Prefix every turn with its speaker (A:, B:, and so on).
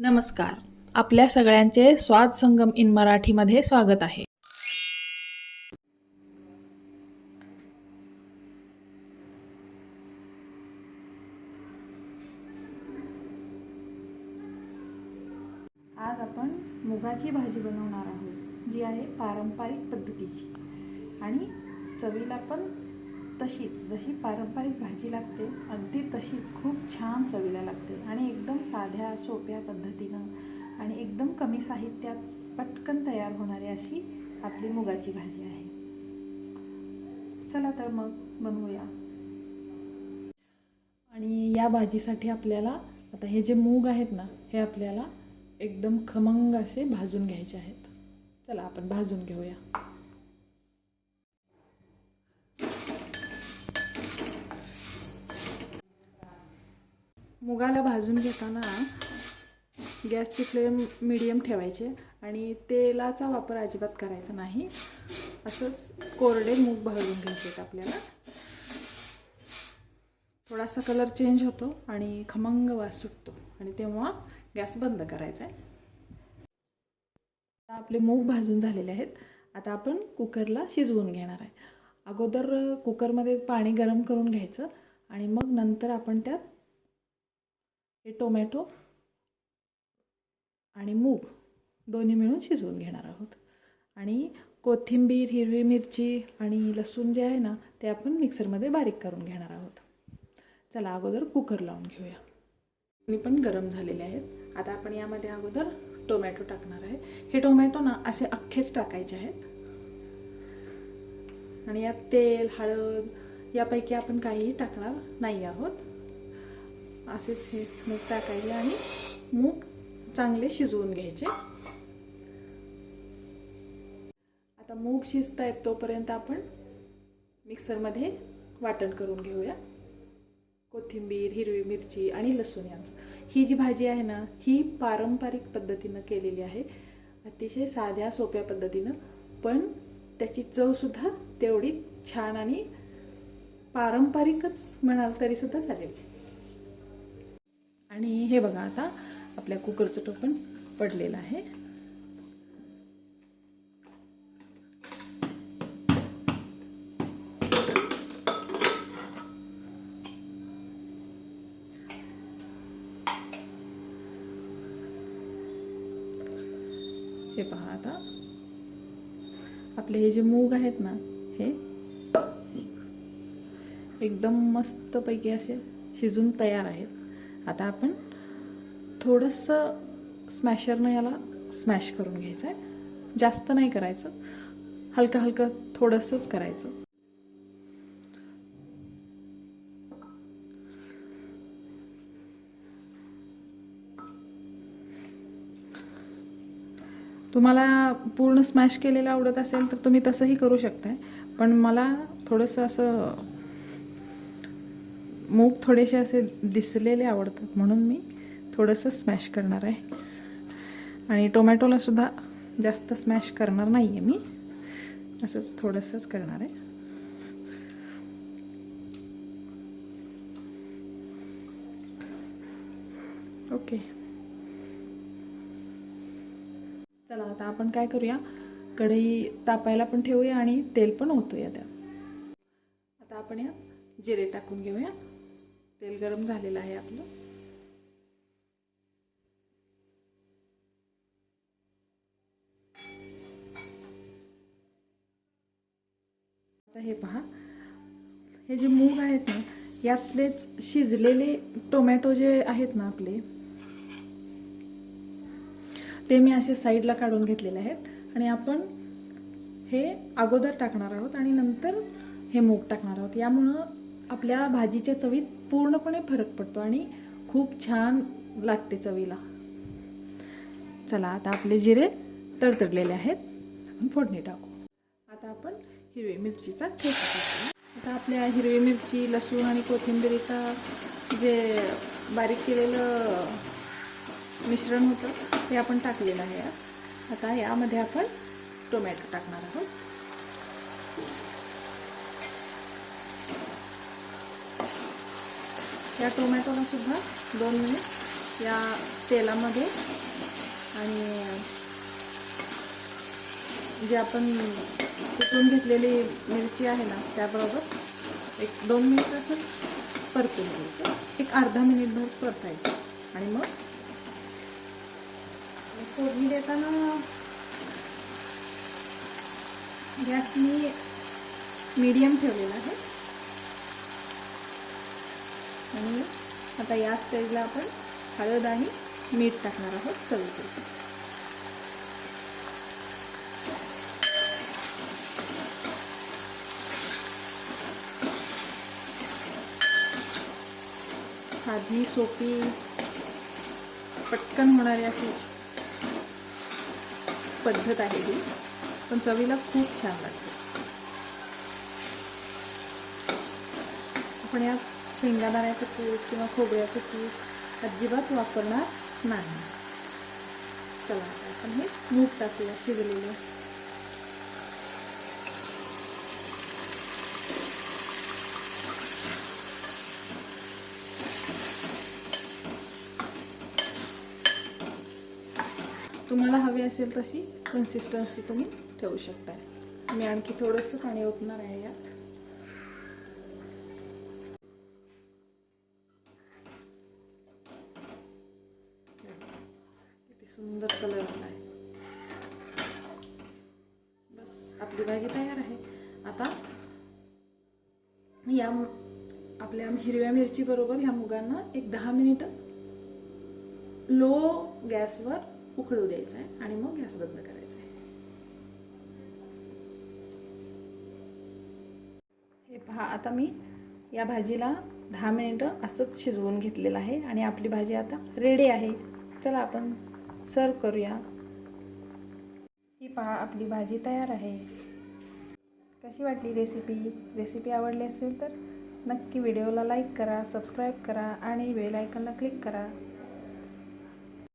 A: नमस्कार. आपल्या सगळ्यांचे स्वाद संगम इन मराठीमध्ये स्वागत आहे. आज आपण मुगाची भाजी बनवणार आहोत, जी आहे पारंपरिक पद्धतीची आणि चवीला पण तशीच जशी पारंपरिक भाजी लागते अगदी तशीच खूप छान चवीला लागते आणि एकदम साध्या सोप्या पद्धतीनं आणि एकदम कमी साहित्यात पटकन तयार होणारी अशी आपली मुगाची भाजी आहे. चला तर मग बनवूया. आणि या भाजीसाठी आपल्याला आता हे जे मूग आहेत ना, हे आपल्याला एकदम खमंग असे भाजून घ्यायचे आहेत. चला आपण भाजून घेऊया. मुगाला भाजून घेताना गॅसची फ्लेम मीडियम ठेवायचे आणि तेलाचा वापर अजिबात करायचा नाही. असंच कोरडे मूग भाजून घ्यायचे आपल्याला. थोडासा कलर चेंज होतो आणि खमंग वास सुटतो आणि तेव्हा गॅस बंद करायचा आहे. आपले मूग भाजून झालेले आहेत. आता आपण कुकरला शिजवून घेणार आहे. अगोदर कुकरमध्ये पाणी गरम करून घ्यायचं आणि मग नंतर आपण त्यात हे टोमॅटो आणि मूग दोन्ही मिळून शिजवून घेणार आहोत. आणि कोथिंबीर, हिरवी मिरची आणि लसूण जे आहे ना, ते आपण मिक्सरमध्ये बारीक करून घेणार आहोत. चला अगोदर कुकर लावून घेऊया. दोन्ही पण गरम झालेले आहेत. आता आपण यामध्ये अगोदर टोमॅटो टाकणार आहे. हे टोमॅटो ना असे अख्खेच टाकायचे आहेत आणि यात तेल, हळद यापैकी आपण काहीही टाकणार नाही आहोत. असेच हे मूग टाकायचे आणि मूग चांगले शिजवून घ्यायचे. आता मूग शिजत आहेत तोपर्यंत आपण मिक्सरमध्ये वाटण करून घेऊया. कोथिंबीर, हिरवी मिरची आणि लसूण यांचं. ही जी भाजी आहे ना, ही पारंपरिक पद्धतीनं केलेली आहे. अतिशय साध्या सोप्या पद्धतीनं, पण त्याची चवसुद्धा तेवढी छान आणि पारंपरिकच म्हणाल तरीसुद्धा चालेल. आणि हे बघा, आता आपल्या कुकरचं टोपण पडलेलं आहे. हे पहा, आता आपले हे जे मूग आहेत ना, हे एकदम मस्तपैकी असे शिजून तयार आहेत. आता आपण थोडंसं स्मॅशरनं याला स्मॅश करून घ्यायचं आहे. जास्त नाही करायचं, हलकं हलकं थोडंसंच करायचं. तुम्हाला पूर्ण स्मॅश केलेलं आवडत असेल तर तुम्ही तसंही करू शकताय, पण मला थोडंसं असं मूग थोडेसे असे दिसलेले आवडतात म्हणून मी थोडंसं स्मॅश करणार आहे. आणि टोमॅटोला सुद्धा जास्त स्मॅश करणार नाही आहे मी, असंच थोडंसंच करणार आहे. ओके, चला आता आपण काय करूया, कढई तापायला पण ठेवूया आणि तेल पण ओतूया त्यात. आता आपण या जिरे टाकून घेऊया. तेल गरम झालेलं आहे आपलं. आता हे पहा, हे जे मूग आहेत ना, यातलेच शिजलेले टोमॅटो जे आहेत ना आपले, ते मी असे साईडला काढून घेतलेले आहेत. आणि आपण हे अगोदर टाकणार आहोत आणि नंतर हे मूग टाकणार आहोत. यामुळं आपल्या भाजीच्या चवीत पूर्णपणे फरक पडतो आणि खूप छान लागते चवीला. चला आता आपले जिरे तडतडलेले आहेत, आपण फोडणी टाकू. आता आपण हिरवी मिरचीचा ठेचा टाकूया. आता आपल्या हिरवी मिरची, लसूण आणि कोथिंबीरीचा जे बारीक केलेलं मिश्रण होतं ते आपण टाकलेलं आहे. आता यामध्ये आपण टोमॅटो टाकणार आहोत. या टोमॅटोला सुद्धा 2 मिनिट या तेलामध्ये आणि जे आपण कुटून घेतलेली मिरची आहे ना त्याबरोबर 1-2 मिनिट असंच परतून घ्यायचं, एक अर्धा मिनिटभर परतायचं. आणि मग फोडणी देताना गॅस मी मीडियम ठेवलेला आहे. आणि आता या स्टेजला आपण हळद आणि मीठ टाकणार आहोत चवीपुरतं. साधी सोपी पटकन होणारी अशी पद्धत आहे ही, पण चवीला खूप छान लागते. आपण यात शेंगादाण्याचं कूट किंवा खोबऱ्याचं कूट अजिबात वापरणार नाही. चला आपण हे मूग टाकूया शिजलेले. तुम्हाला हवी असेल तशी कन्सिस्टन्सी तुम्ही ठेवू शकता. मी आणखी थोडंसं पाणी ओतणार आहे यात. किती सुंदर कलर आला आहे. बस आपली भाजी तयार आहे. आता या आपल्या हिरव्या मिरची बरोबर ह्या मुगांना एक 10 मिनिटं लो गॅसवर उकळू द्यायचं आहे आणि मग गॅस बंद करायचा आहे. हे पहा, आता मी या भाजीला 10 मिनिटं असंच शिजवून घेतलेलं आहे आणि आपली भाजी आता रेडी आहे. चला आपण सर्व करूया. ही पहा आपली भाजी तयार आहे. कशी वाटली रेसिपी आवडली असेल तर नक्की व्हिडिओला लाईक करा, सबस्क्राईब करा आणि बेल आयकॉनला क्लिक करा.